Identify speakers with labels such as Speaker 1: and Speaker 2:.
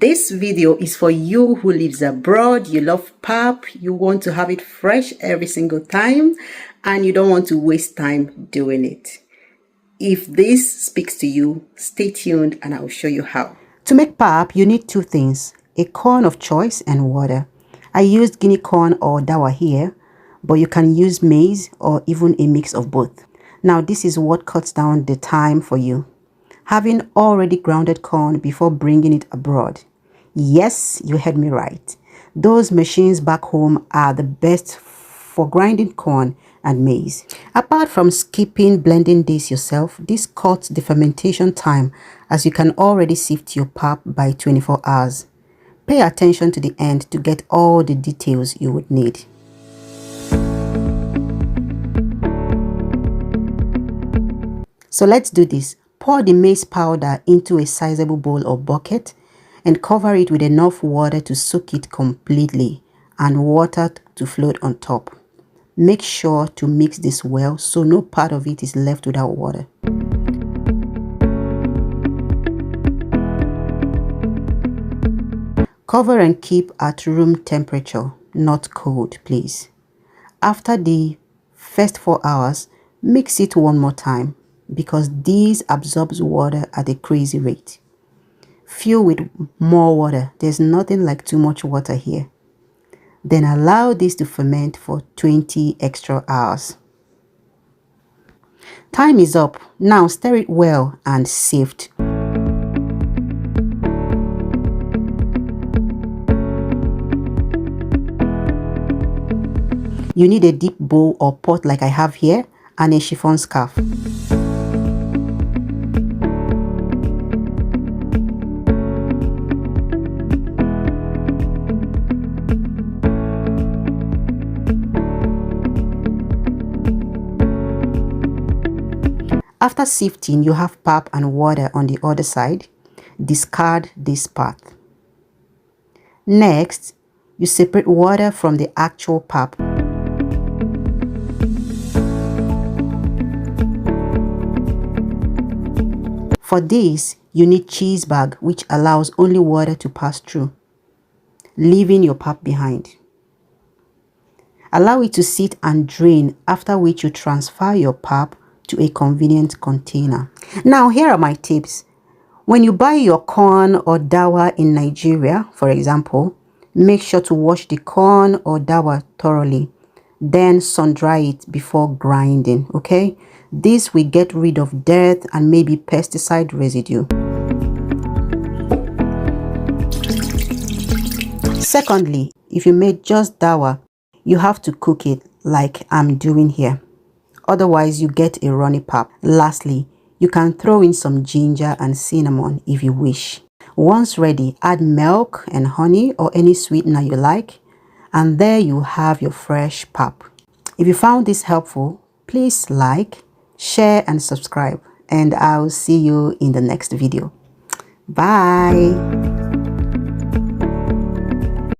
Speaker 1: This video is for you who lives abroad, you love pap, you want to have it fresh every single time, and you don't want to waste time doing it. If this speaks to you, stay tuned and I will show you how. To make pap, you need two things, a corn of choice and water. I used guinea corn or dawa here, but you can use maize or even a mix of both. Now this is what cuts down the time for you. Having already grounded corn before bringing it abroad. Yes, you heard me right. Those machines back home are the best for grinding corn and maize. Apart from skipping blending this yourself, this cuts the fermentation time as you can already sift your pap by 24 hours. Pay attention to the end to get all the details you would need. So let's do this. Pour the maize powder into a sizable bowl or bucket and cover it with enough water to soak it completely and water to float on top. Make sure to mix this well so no part of it is left without water. Cover and keep at room temperature, not cold, please. After the first 4 hours, mix it one more time because this absorbs water at a crazy rate. Fill with more water. There's nothing like too much water here. Then allow this to ferment for 20 extra hours. Time is up. Now stir it well and sift. You need a deep bowl or pot like I have here and a chiffon scarf. After sifting, you have pap and water on the other side. Discard this part. Next, you separate water from the actual pap. For this, you need cheese bag which allows only water to pass through, leaving your pap behind. Allow it to sit and drain, after which you transfer your pap to a convenient container. Now here are my tips. When you buy your corn or dawa in Nigeria, for example, make sure to wash the corn or dawa thoroughly, then sun dry it before grinding, okay? This will get rid of dirt and maybe pesticide residue. Secondly, if you made just dawa, you have to cook it like I'm doing here. Otherwise, you get a runny pap. Lastly, you can throw in some ginger and cinnamon if you wish. Once ready, add milk and honey or any sweetener you like, and there you have your fresh pap. If you found this helpful, please like, share and subscribe, and I'll see you in the next video. Bye.